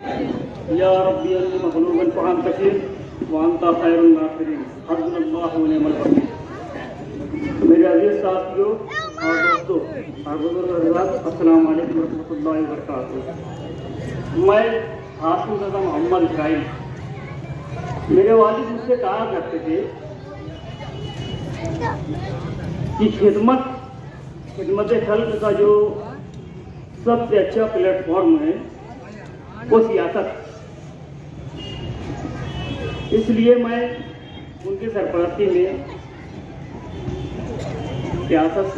या रब्बी अन्नी मखलूकन फ़अन तशीर व अंता खैरुन नासिरीन हस्बुनल्लाहु व निअमल वकील। मेरे अजीज साथियों और दोस्तों और बुजुर्ग, अस्सलाम वालेकुम रहमतुल्लाहि व बरकातुहू। मैं हाशिम रज़ा मोहम्मद इस्राइल। मेरे वालिद मुझसे कहा करते थे कि खिदमत खल्क़ का जो सबसे अच्छा प्लेटफॉर्म है वो सियासत। इसलिए मैं उनकी सरपरस्ती में सियासत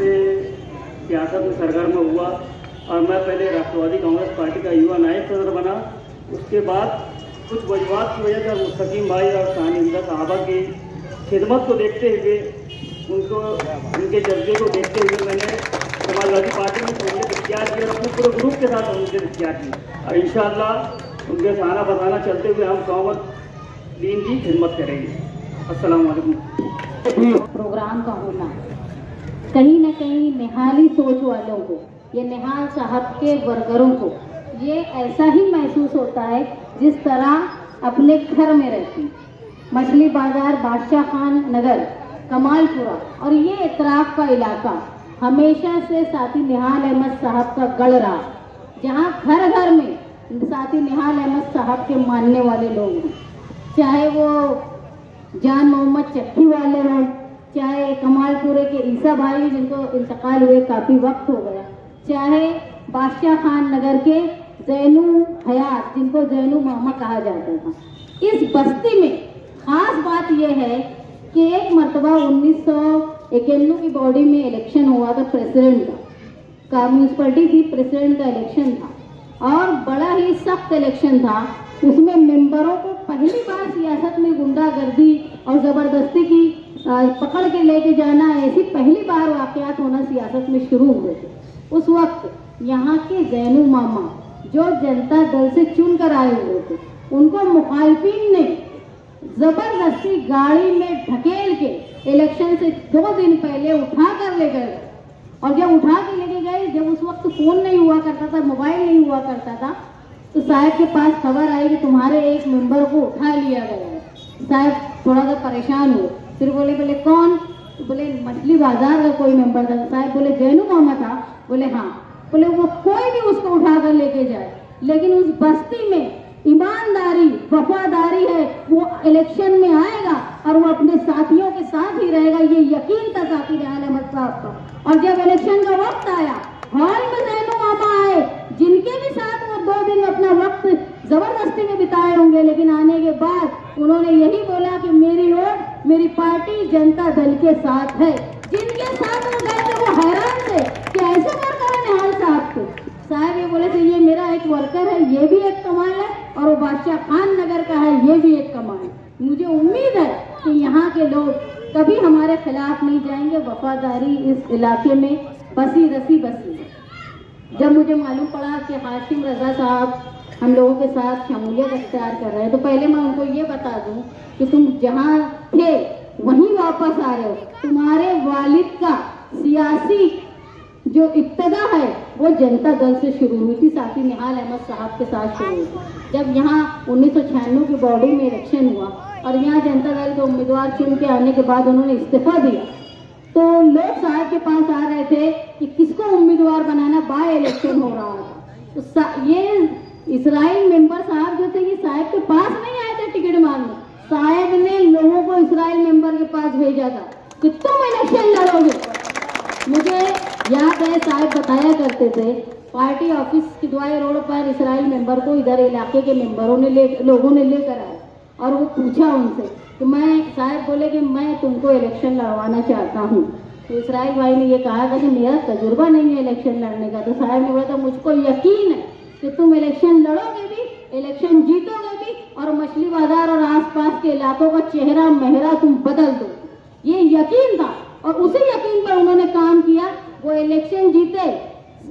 में सरगर्म हुआ और मैं पहले राष्ट्रवादी कांग्रेस पार्टी का युवा नायब सदर बना। उसके बाद कुछ वजूहात की वजह से मुस्तकीम भाई और शानिंदा साहबा की खिदमत को देखते हुए, उनके जज्बे को देखते हुए मैंने समाजवादी पार्टी में शमूलियत इख्तियार की और अपने पूरे ग्रुप के साथ शमूलियत इख्तियार की और इंशाअल्लाह उनके सहारा बसाना चलते हुए हम कौमत दीन की खिदमत करेंगे। अस्सलाम वालेकुम। प्रोग्राम का होना कहीं न कहीं निहाली सोच वालों को, ये निहाल साहब के वर्करों को ये ऐसा ही महसूस होता है जिस तरह अपने घर में रहती। मछली बाजार, बादशाह खान नगर, कमालपुरा और ये इतराफ का इलाका हमेशा से साथी निहाल अहमद साहब का गढ़ रहा, जहाँ घर घर में साथी निहाल अहमद साहब के मानने वाले लोग हैं। चाहे वो जान मोहम्मद चक्की वाले हों, चाहे कमालपुरे के ईसा भाई जिनको इंतकाल हुए काफ़ी वक्त हो गया, चाहे बादशाह खान नगर के जैनू हयात जिनको जैनू मामा कहा जाता था। इस बस्ती में खास बात यह है कि एक मरतबा 1991 की बॉडी में इलेक्शन हुआ था प्रेसिडेंट का म्यूनसिपलिटी थी, प्रेसिडेंट का इलेक्शन था और बड़ा ही सख्त इलेक्शन था। उसमें मेंबरों को पहली बार सियासत में गुंडागर्दी और ज़बरदस्ती की पकड़ के लेके जाना, ऐसी पहली बार वाक़यात होना सियासत में शुरू हुए थे। उस वक्त यहाँ के जैनू मामा जो जनता दल से चुन कर आए हुए थे, उनको मुखालिफिन ने जबरदस्ती गाड़ी में ढकेल के इलेक्शन से 2 दिन पहले उठा कर ले गए। और जब उठा के लेके गए, जब उस वक्त फ़ोन नहीं हुआ करता था, मोबाइल नहीं हुआ करता था, तो साहब के पास खबर आई कि तुम्हारे एक मेंबर को उठा लिया गया है। साहब थोड़ा सा परेशान हुए, फिर बोले कौन? तो बोले मछली बाजार का कोई मेंबर था। साहब बोले जैनू मामा था? बोले हाँ। बोले वो कोई भी उसको उठा कर लेके जाए, लेकिन उस बस्ती में ईमानदारी वफादारी है, वो इलेक्शन में आएगा और वो अपने साथियों के साथ ही रहेगा, ये यकीन था साथी निहाल अहमद साहब का। और जब इलेक्शन का वक्त आया, हॉल में जैनू मामा आए, जिनके भी साथ वो 2 दिन अपना वक्त जबरदस्ती में बिताए होंगे, लेकिन आने के बाद उन्होंने यही बोला कि मेरी वोट मेरी पार्टी जनता दल के साथ है। जिनके साथ वो गए थे वो हैरान थे कि ऐसे वर्कर है निहाल साहब को। साहब ये बोले थे ये मेरा एक वर्कर है, ये भी एक कमाल है, और वो बादशाह खान नगर का है, ये भी एक कमाल है। मुझे उम्मीद है कि यहाँ के लोग कभी हमारे खिलाफ नहीं जाएंगे। वफादारी इस इलाके में बसी रसी बसी है। जब मुझे मालूम पड़ा कि हाशिम रज़ा साहब हम लोगों के साथ शमूलियत अख्तियार कर रहे हैं, तो पहले मैं उनको ये बता दूं कि तुम जहाँ थे वहीं वापस आ रहे हो। तुम्हारे वालिद का सियासी जो इब्तिदा है वो जनता दल से शुरू हुई थी, साथी निहाल अहमद साहब के साथ शुरू हुई थी। जब यहाँ 1996 की बॉडी में इलेक्शन हुआ और यहाँ जनता दल के उम्मीदवार चुन के आने के बाद उन्होंने इस्तीफा दिया, तो लोग साहब के पास आ रहे थे कि किसको उम्मीदवार बनाना, बाय इलेक्शन हो रहा था। तो ये इस्राइल मेंबर साहब जो थे, ये साहब के पास नहीं आए थे टिकट मांगने, साहब ने लोगों को इस्राइल मेंबर के पास भेजा था कि तुम इलेक्शन लड़ोगे। मुझे याद है साहब बताया करते थे, पार्टी ऑफिस की दुआई रोड पर इस्राइल मेंबर को इधर इलाके के मेंबरों ने लोगों ने लेकर आए और वो पूछा उनसे तो साहब बोले कि मैं तुमको इलेक्शन लड़वाना चाहता हूँ। तो इस्राइल भाई ने ये कहा था कि मेरा तजुर्बा नहीं है इलेक्शन लड़ने का। तो साहब ने बोला था मुझको यकीन है कि तुम इलेक्शन लड़ोगे भी, इलेक्शन जीतोगे भी और मछली बाजार और आसपास के इलाकों का चेहरा मेहरा तुम बदल दो। ये यकीन था और उसी यकीन पर उन्होंने काम किया। वो इलेक्शन जीते,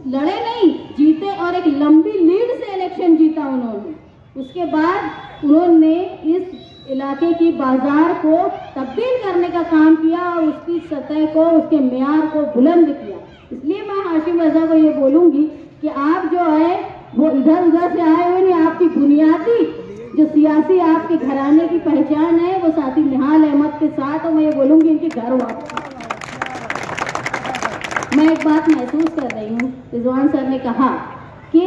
लड़े नहीं, जीते और एक लंबी लीड से इलेक्शन जीता उन्होंने। उसके बाद उन्होंने इस इलाके की बाजार को तब्दील करने का काम किया और उसकी सतह को, उसके मेयार को बुलंद किया। इसलिए मैं हाशिम रज़ा को ये बोलूँगी कि आप जो है वो इधर उधर से आए हुए नहीं, आपकी बुनियादी जो सियासी आपके घराने की पहचान है वो साथी निहाल अहमद के साथ, और मैं ये बोलूंगी इनके घर वापस। मैं एक बात महसूस कर रही हूँ, रिजवान सर ने कहा कि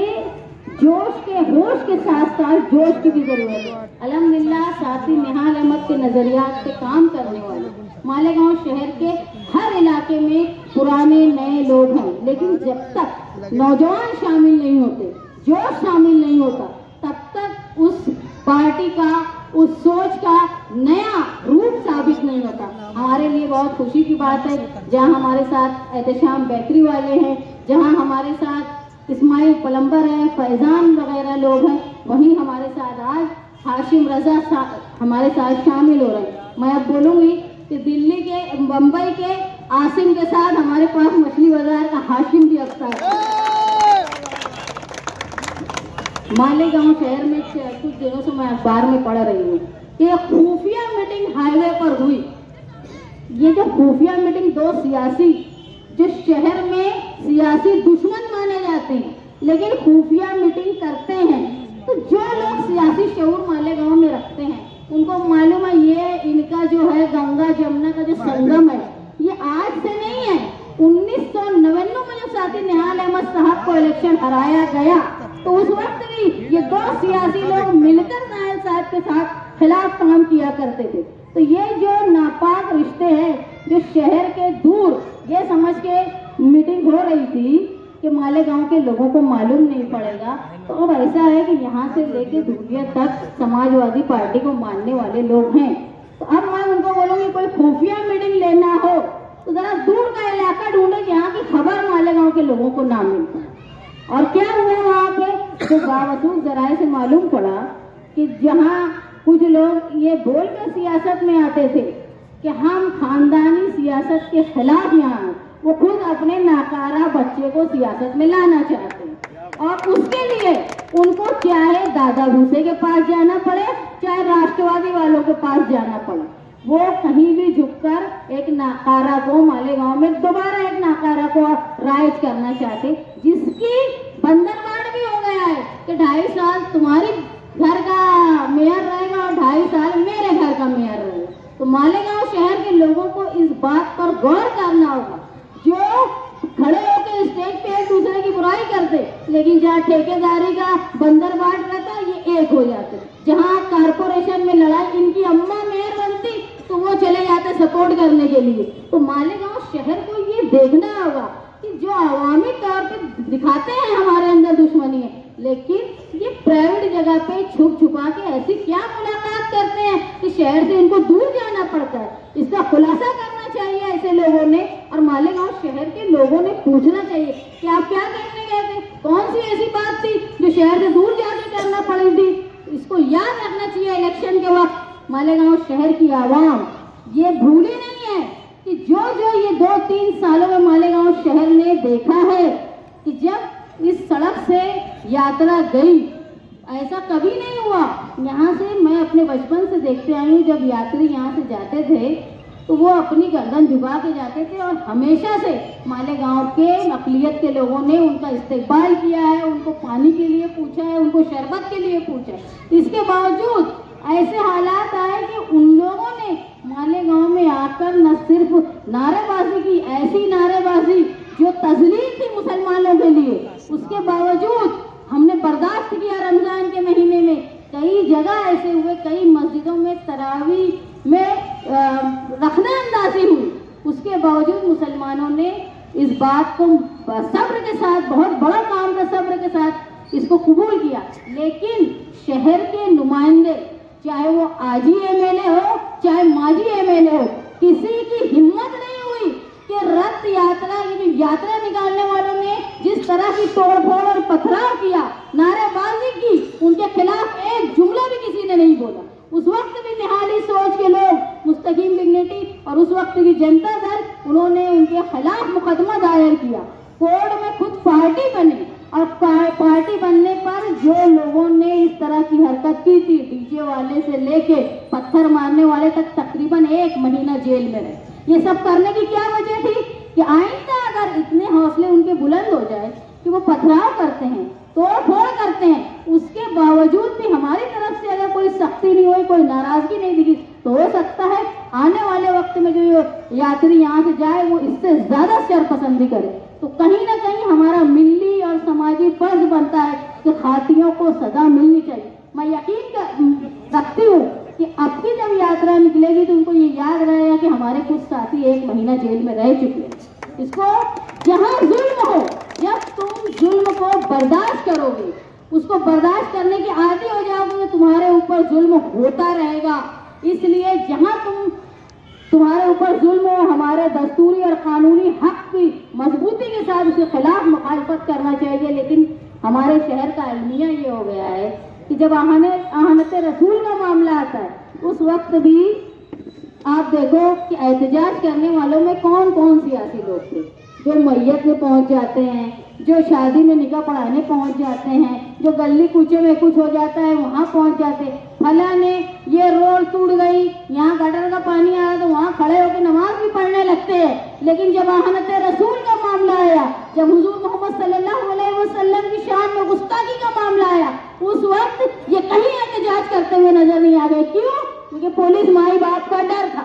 जोश के होश के साथ साथ जोश की भी जरूरत है। अल्हम्दुलिल्लाह साथी निहाल अहमद के नजरियात पे काम करने वाले मालेगांव शहर के हर इलाके में पुराने नए लोग हैं, लेकिन जब तक नौजवान शामिल नहीं होते, जोश शामिल नहीं होता, तब तक उस पार्टी का, उस सोच का नया रूप साबित नहीं होता। हमारे लिए बहुत खुशी की बात है जहां हमारे साथ एहतशाम बेकरी वाले हैं, जहां हमारे साथ इस्माइल प्लम्बर हैं, फैजान वगैरह लोग हैं, वहीं हमारे साथ आज हाशिम रजा हमारे साथ शामिल हो रहे हैं। मैं अब बोलूंगी कि दिल्ली के, मुंबई के आसिम के साथ हमारे पास मछली बाजार का हाशिम भी अक्सर है। मालेगांव शहर में कुछ दिनों से मैं अखबार में पढ़ रही हूँ कि एक खुफिया मीटिंग हाईवे पर हुई। ये जो खुफिया मीटिंग, दो सियासी जो शहर में सियासी दुश्मन माने जाते हैं लेकिन खुफिया मीटिंग करते हैं, तो जो लोग सियासी शऊर मालेगांव में रखते हैं उनको मालूम है ये इनका जो है गंगा जमुना का जो संगम है ये आज से नहीं है। 1999 में जब साथी निहाल अहमद साहब को इलेक्शन हराया गया तो उस वक्त भी ये दो सियासी लोग मिलकर नायल साहब के साथ खिलाफ काम किया करते थे। तो ये जो नापाक रिश्ते हैं जो शहर के दूर, ये समझ के मीटिंग हो रही थी कि मालेगांव के लोगों को मालूम नहीं पड़ेगा, तो अब ऐसा है कि यहाँ से लेके दुनिया तक समाजवादी पार्टी को मानने वाले लोग हैं। तो अब मैं उनको बोलूंगी कोई खुफिया मीटिंग लेना हो तो जरा दूर का इलाका ढूंढे जहाँ की खबर मालेगांव के लोगों को ना मिलता। और क्या हुआ वहाँ पे, तो बावजूद जराये से मालूम पड़ा कि जहाँ कुछ लोग ये बोल कर सियासत में आते थे कि हम खानदानी सियासत के खिलाफ यहाँ हैं, वो खुद अपने नाकारा बच्चे को सियासत में लाना चाहते हैं और उसके लिए उनको चाहे दादा भूसे के पास जाना पड़े चाहे राष्ट्रवादी वालों के पास जाना पड़े, वो कहीं भी झुककर एक नाकारा को मालेगांव में दोबारा एक नाकारा को राइज करना चाहते, जिसकी बंधनवाड़ भी हो गया है कि 2.5 साल तुम्हारी घर का मेयर रहेगा और 2.5 साल मेरे घर का मेयर रहेगा। तो मालेगांव शहर के लोगों को इस बात पर गौर करना होगा, जो खड़े होकर स्टेज पे एक दूसरे की बुराई करते लेकिन जहाँ ठेकेदारी का बंदर बाट रहता ये एक हो जाते, जहाँ कारपोरेशन में लड़ाई इनकी अम्मा मेयर बनती तो वो चले जाते सपोर्ट करने के लिए। तो मालेगांव शहर को ये देखना होगा कि जो आवामी तौर पे दिखाते हैं हमारे अंदर दुश्मनी है, लेकिन ये प्राइवेट जगह पे छुप छुपा के ऐसी क्या मुलाकात करते हैं कि शहर से इनको दूर जाना पड़ता है। इसका खुलासा करना चाहिए ऐसे लोगों ने, और मालेगांव शहर के लोगों ने पूछना चाहिए कि आप क्या करने गए थे, कौन सी ऐसी बात थी जो शहर से दूर जाके करना पड़ी थी। इसको याद रखना चाहिए इलेक्शन के वक्त। मालेगांव शहर की आवाम ये भूली नहीं है कि जो ये 2-3 सालों में मालेगांव शहर ने देखा है कि जब इस सड़क से यात्रा गई, ऐसा कभी नहीं हुआ। यहाँ से मैं अपने बचपन से देखते आई हूँ, जब यात्री यहाँ से जाते थे तो वो अपनी गर्दन झुका के जाते थे और हमेशा से मालेगांव के अक़लियत के लोगों ने उनका इस्तेक़बाल किया है, उनको पानी के लिए पूछा है, उनको शरबत के लिए पूछा है। इसके बावजूद ऐसे हालात आए कि उन लोगों ने मालेगांव में आकर न सिर्फ नारेबाजी की, ऐसी नारेबाजी जो तज़लील थी मुसलमानों के लिए, उसके बावजूद हमने बर्दाश्त किया। रमजान के महीने में कई जगह ऐसे हुए, कई मस्जिदों में तरावी में रखना अंदाजी हुई, उसके बावजूद मुसलमानों ने इस बात को सब्र के साथ, बहुत बड़ा काम था, सब्र के साथ इसको कबूल किया। लेकिन शहर के नुमाइंदे, चाहे वो आजी एमएलए हो चाहे माजी एमएलए हो, किसी की हिम्मत नहीं हुई कि रथ यात्रा, ये यात्रा निकालने वालों ने जिस तरह की तोड़फोड़ और पथराव किया, नारेबाजी की, उनके खिलाफ एक जुमला भी किसी ने नहीं बोला। उस वक्त भी निहाली सोच के लोग, मुस्तकीम डिग्निटी और उस वक्त की जनता दल, उन्होंने उनके खिलाफ मुकदमा दायर किया, कोर्ट में खुद पार्टी बनी और पार्टी बनने पर जो लोगों ने इस तरह की हरकत की थी, डीजे वाले से लेके पत्थर मारने वाले तक, तकरीबन 1 महीना जेल में रहे। ये सब करने की क्या वजह थी कि आइंदा अगर इतने हौसले उनके बुलंद हो जाए कि वो पथराव करते हैं तोड़ फोड़ करते हैं, उसके बावजूद भी हमारी तरफ से अगर कोई सख्ती नहीं हुई, कोई नाराजगी नहीं दिखी, तो हो सकता है आने वाले वक्त में जो यात्री यहाँ से जाए वो इससे ज्यादा शरपसंदी करे। तो कहीं ना कहीं हमारा मिली और समाजी फर्ज बनता है कि खातियों को सजा मिलनी चाहिए। मैं यकीन रखती हूँ कि अब की जब यात्रा निकलेगी तो उनको ये याद रहेगा कि हमारे कुछ साथी 1 महीना जेल में रह चुके हैं। इसको जहाँ जुल्म हो, जब तुम जुल्म को बर्दाश्त करोगे, उसको बर्दाश्त करने के आदी हो जाओगे तो तुम्हारे ऊपर जुल्म होता रहेगा। इसलिए जहाँ तुम्हारे ऊपर जुल्म हो, हमारे दस्तूरी और कानूनी हक की मजबूती के साथ उसके खिलाफ मुखालफत करना चाहिए। लेकिन हमारे शहर का अलमिया ये हो गया है कि जब आहनत रसूल का मामला आता है, उस वक्त भी आप देखो कि एहतजाज करने वालों में कौन कौन सियासी लोग थे, जो मैयत में पहुंच जाते हैं, जो शादी में निकाह पढ़ाने पहुंच जाते हैं, जो गली कूचे में कुछ हो जाता है वहां पहुंच जाते हैं। फला ने ये रोड टूट गई, यहाँ गटर का पानी आया तो वहां खड़े होकर नमाज भी पढ़ने लगते हैं। लेकिन जब आहनत रसूल का मामला आया, जब हुजूर मोहम्मद सल्लल्लाहु अलैहि वसल्लम की शान में गुस्ताखी का मामला आया, उस वक्त ये कहीं एहतजाज करते हुए नजर नहीं आ गए। क्यों? क्योंकि पुलिस माई बाप का डर था।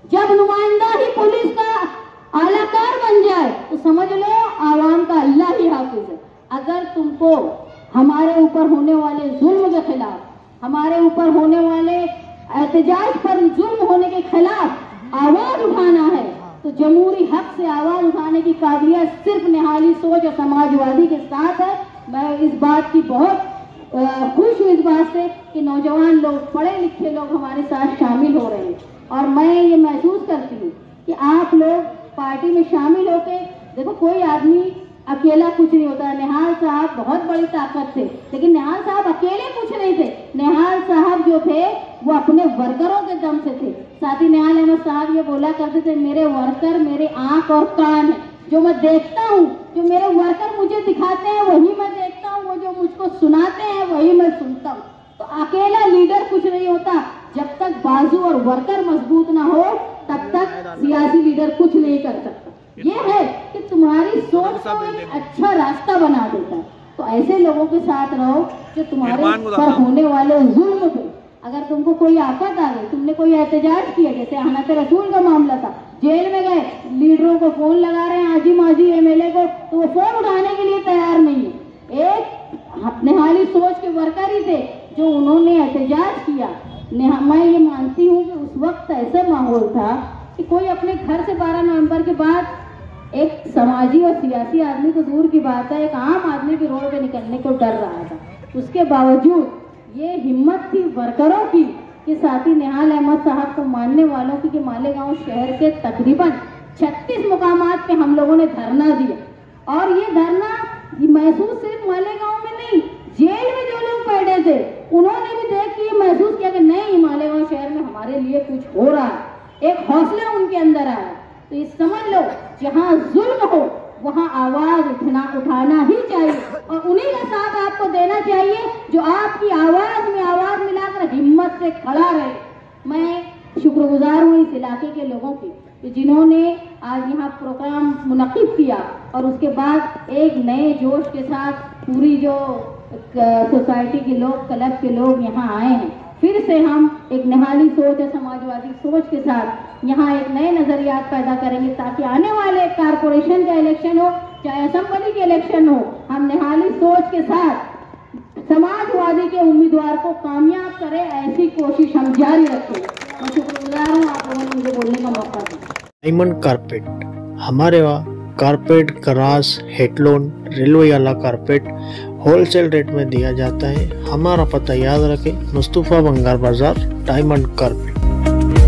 जब नुमाइंदा ही पुलिस का आलाकार बन जाए तो समझ लो आवाम का अल्लाह ही हाफिज है। अगर तुमको हमारे ऊपर होने वाले जुल्म के खिलाफ, हमारे ऊपर होने वाले एहतजाज पर जुल्म होने के खिलाफ आवाज उठाना है तो जमहूरी हक से आवाज उठाने की काबिलियत सिर्फ निहाली सोच और समाजवादी के साथ है। मैं इस बात की बहुत खुश हूँ इस बात से कि नौजवान लोग, पढ़े लिखे लोग हमारे साथ शामिल हो रहे हैं। और मैं ये महसूस करती हूँ कि आप लोग पार्टी में शामिल होके देखो, कोई आदमी अकेला कुछ नहीं होता। निहाल साहब बहुत बड़ी ताकत थे, लेकिन निहाल साहब अकेले कुछ नहीं थे। निहाल साहब जो थे वो अपने वर्करों के दम से थे। साथी निहाल अहमद साहब ये बोला करते थे, मेरे वर्कर मेरे आंख और कान है, जो मैं देखता हूँ, जो मेरे वर्कर मुझे दिखाते हैं वही मैं देखता हूँ, वो जो मुझको सुनाते हैं वही मैं सुनता हूँ। तो अकेला लीडर कुछ नहीं होता। जब तक बाजू और वर्कर मजबूत ना हो तब तक सियासी लीडर कुछ नहीं कर सकता। ये है कि तुम्हारी सोच को एक अच्छा रास्ता बना देता है। तो ऐसे लोगों के साथ रहो जो तुम्हारे पर होने वाले जुल्म पे, अगर तुमको कोई आफत आ गई, तुमने कोई एहतजाज किया, जैसे आहनत रसूल का मामला था, जेल में गए, लीडरों को फोन लगा रहे हैं, आजी माजी एमएलए को, तो वो फोन उठाने के लिए तैयार नहीं है। एक निहाली सोच के वर्कर ही थे जो उन्होंने एहतजाज किया। मैं ये मानती हूँ कि उस वक्त ऐसा माहौल था कि कोई अपने घर से 12 नवंबर के बाद एक समाजी और सियासी आदमी तो दूर की बात है, एक आम आदमी भी रोड पे निकलने को डर रहा था। उसके बावजूद ये हिम्मत थी वर्करों की कि साथी निहाल अहमद साहब को मानने वालों की कि मालेगांव शहर के तकरीबन 36 मुकामात पे हम लोगों ने धरना दिया। और ये धरना महसूस सिर्फ मालेगांव में नहीं, जेल में जो लोग बैठे थे उन्होंने भी देख के ये महसूस किया कि नहीं, मालेगांव शहर में हमारे लिए कुछ हो रहा है। एक हौसला उनके अंदर आया। तो ये समझ लो, जहाँ जुल्म हो वहाँ आवाज उठाना ही चाहिए और उन्हीं का साथ आपको देना चाहिए जो आपकी आवाज में आवाज मिलाकर हिम्मत से खड़ा रहे। मैं शुक्रगुजार हूँ इस इलाके के लोगों की कि जिन्होंने आज यहाँ प्रोग्राम मुनक्किद किया और उसके बाद एक नए जोश के साथ पूरी जो सोसाइटी के लोग, क्लब के लोग यहाँ आए हैं। फिर से हम एक निहाली सोच और समाजवादी सोच के साथ यहाँ एक नए नजरियात पैदा करेंगे ताकि आने वाले कारपोरेशन का इलेक्शन हो चाहे असेंबली के इलेक्शन हो, हम निहाली सोच के साथ समाजवादी के उम्मीदवार को कामयाब करें, ऐसी कोशिश हम जारी रखें। मैं शुक्रगुजार हूँ आप लोगों ने मुझे बोलने का मौका दिया। डायमंड कारपेट, हमारे वहाँ कारपेट, ग्रास, हेडलोन, रेलवे वाला कारपेट होलसेल रेट में दिया जाता है। हमारा पता याद रखें, मुस्तफा बंगार बाजार, डायमंड कारपेट।